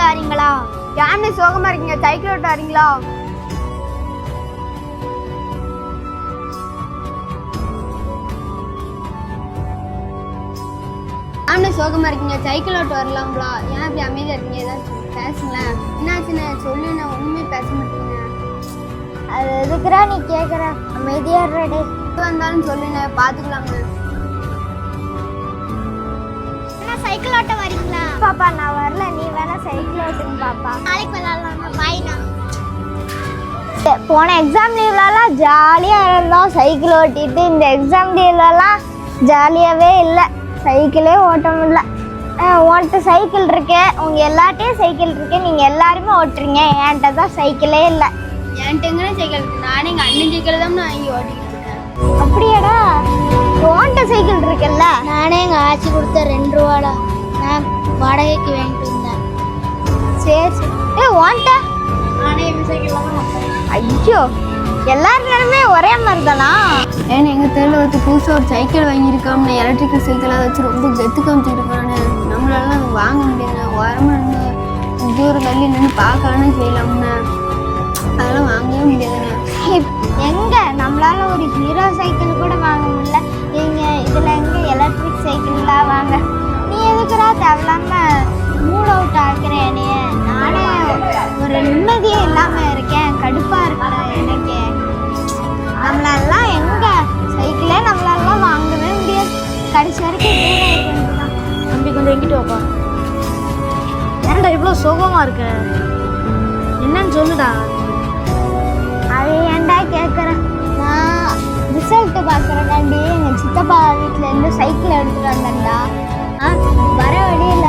வரீங்களா? யாருமே சோகமா இருக்கீங்க, சைக்கிள் ஓட்ட வரீங்களா? யாருமே சோகமா இருக்கீங்க, சைக்கிள் ஓட்ட வரலாங்களா? ஏன் அப்படி அமைதியா இருக்கீங்க? ஏதாச்சும் பேசுங்களேன். என்னாச்சுன்னு சொல்லி நான் ஒண்ணுமே பேச மாட்டேங்க. அது எதுக்குறா நீ கேக்குற? அமைதியா இருடே. வந்தாலும் சொல்லுங்க, பாத்துக்கலாங்க. சைக்கிள் ஓட்ட வரீங்களா? பாப்பா நான் வரல, நீ வேணா சைக்கிள் ஓட்டுங்க பாப்பா. நாளைக்கு விளையாடலாம். பாய்னா. போன எக்ஸாம் லீவ்லலாம் ஜாலியா இருந்தோம் சைக்கிள் ஓட்டிட்டு. இந்த எக்ஸாம் லீவ்லலாம் ஜாலியாவே இல்லை, சைக்கிளே ஓட்ட முடியல. உன்கிட்ட சைக்கிள் இருக்கு, உங்க எல்லாட்டையும் சைக்கிள் இருக்கு, நீங்க எல்லாருமே ஓட்டுறீங்க. என்கிட்ட தான் சைக்கிளே இல்லை. என்கிட்ட சைக்கிள் இருக்கு, நானே எங்க அண்ணன் சைக்கிள் தான் நான் இங்கே ஓட்டிக்கிட்டு இருக்கேன். அப்படியாடா? உன்கிட்ட சைக்கிள் இருக்குல்ல? நானே எங்க ஆச்சி கொடுத்த 2 ரூபாடா, நான் வாடகைக்கு வாங்கிட்டு இருந்தேன். சரி சரி. உன்கிட்ட? நானே எங்க சைக்கிள் தான். ஐயோ, எல்லாருமே ஒரே மாதிரி தானா? ஏன்னா எங்கள் தெருவில் வந்து புதுசாக ஒரு சைக்கிள் வாங்கியிருக்காம, எலக்ட்ரிக்கல் சைக்கிள் அதை வச்சு ரொம்ப கெத்து காமிச்சிருக்கானே. நம்மளால அது வாங்க முடியாது. ஓரமாக நின்று தூரம் தள்ளி நின்று பார்க்கலான்னு செய்யலாம்ண்ணே, அதெல்லாம் வாங்கவே முடியாதுண்ணே. எங்க நம்மளால ஒரு ஹீரோ சைக்கிள் கூட வாங்க முடியல, நீங்க இதுல எங்க எலக்ட்ரிக் சைக்கிள்லாம் வாங்க? நீ எதுக்குறா தேவையில்லாம மூட் அவுட் ஆக்குறேன் என்னைய? நானே ஒரு நிம்மதியே இல்லாம இருக்கேன், கடுப்பா இருக்கேன் எனக்கு. நம்மளாலாம் எங்க சைக்கிளே நம்மளாலாம் வாங்கவே முடியாது. கடைசி வரைக்கும் தம்பி கொஞ்சம் எங்கிட்டு வாப்பா. ஏன்டா இவ்வளோ சோகமா இருக்க? என்னன்னு சொல்லுடா. அது ஏன்டா கேட்குறேன்? நான் ரிசல்ட் பார்க்குறக்காண்டி எங்கள் சித்தப்பா வீட்டில் இருந்து சைக்கிள் எடுத்துகிட்டு வந்தேன்டா. வர வழியில்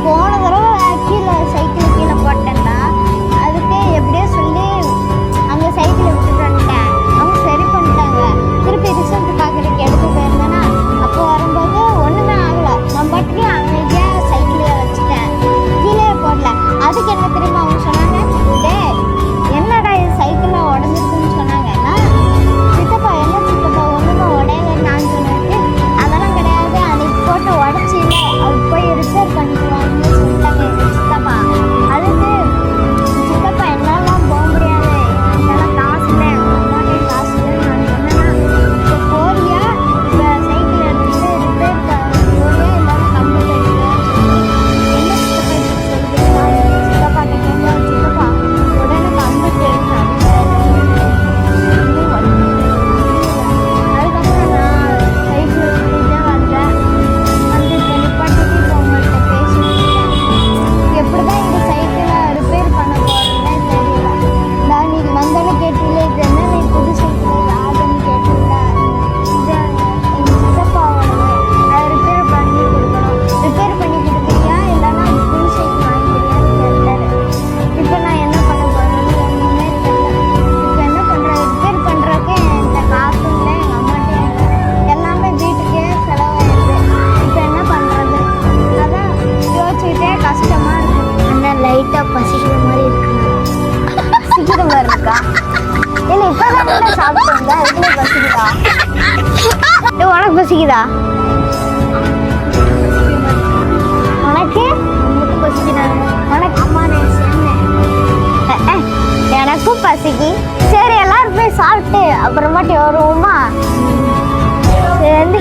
போன தடவை கீழே சைக்கிள் கீழே போட்டேன்டா. அதுக்கு எப்படியோ சொல்லி அங்கே சைக்கிளை விட்டுட்டு வந்துட்டேன். அவங்க சரி பண்ணிட்டாங்க. திருப்பி ரிசல்ட் பார்க்குறதுக்கு எடுத்து போயிருந்தேன்னா அப்போ வரும்போது ஒன்றுமே ஆகலை. நான் பாட்டுக்கு அமைதியாக சைக்கிளை வச்சுட்டேன், கீழே போடல. அதுக்கு என்ன தெரியுமா அவங்க சொன்னாங்க? என்னடா இது சைக்கிளில் உடஞ்சிருக்குன்னு சொன்னாங்க. சித்தப்பா என்ன சித்தப்பா ஒன்றுமே உடையவே நான் சொன்னதுக்கு அதெல்லாம் கிடையாது, அன்னைக்கு போட்டு உடச்சில அது போய் ரிப்பேர் பண்ணிட்டு வாங்கன்னு சொல்லிட்டாங்க எங்கள் சித்தப்பா. அதுக்கு சித்தப்பா என்னாலாம் போக முடியாது, என்னால் காசு இல்லை, எங்கள் அம்மாட்டே காசு இல்லை. நான் சொன்னேன்னா இப்போ போறியா, இப்போ சைக்கிள் எடுத்துட்டு ரிப்பேர் போறியா, இல்லாமல் கம்ப்யூட்டர் எடுக்கிறேன்னு சொல்லி என்ன சித்தப்பா சொல்லிட்டு சித்தப்பாட்ட கேட்கலாம். சித்தப்பா உடனே கம்ப்யூட்டர் எடுத்தாங்க. அதுக்கப்புறம் நான் சைக்கிள் எடுத்துகிட்டே வந்தேன். வந்து நிப்பாட்டிட்டு இப்போ உங்கள்கிட்ட பேசிட்டேன். எப்படி தான் இந்த சைக்கிளை ரிப்பேர் பண்ண போகிறேன்னே தெரியல. நான் நீ வந்தோடனே கேட்டீங்களே, இது என்ன நீ புது சைக்கிள் யாருன்னு கேட்டீங்களா? இது எங்கள் சித்தப்பாவோடது, அதை ரிப்பேர் பண்ணி கொடுக்கணும். ரிப்பேர் பண்ணி கொடுக்குறியா இல்லைன்னா புது சைக்கிள் வாங்கிக்கிறியான்னு கேட்டாரு. இப்போ நான் என்ன பண்ண போகிறேன்னு ஒன்றுமே தெரியல. இப்போ என்ன பண்ணுறது? ரிப்பேர் பண்ணுறதுக்கு என்கிட்ட காசும் இல்லை, எங்கள் அம்மாட்டையும் இல்லை, எல்லாமே வீட்டுக்கே செலவாயிடுது. இப்போ என்ன பண்ணுறது? அதான் யோசிச்சுக்கிட்டே கஷ்டமாக இருக்குது. அண்ணன் லைட்டாக பசிக்கிற மாதிரி இருக்குண்ணா. பசிக்கிற மாதிரி இருக்கா? இல்லை இப்போ தான் சாப்பிட்டு வந்தா, எதுவுமே பசிக்குதா? உனக்கு பசிக்குதா? உனக்கு உனக்கு பசிக்கிறாங்க. உனக்கு அம்மா நான் சொன்னேன் எனக்கும் பசிக்கு. சரி எல்லாரும் போய் சாப்பிட்டு அப்புறமாட்டி வருவோமா? சரி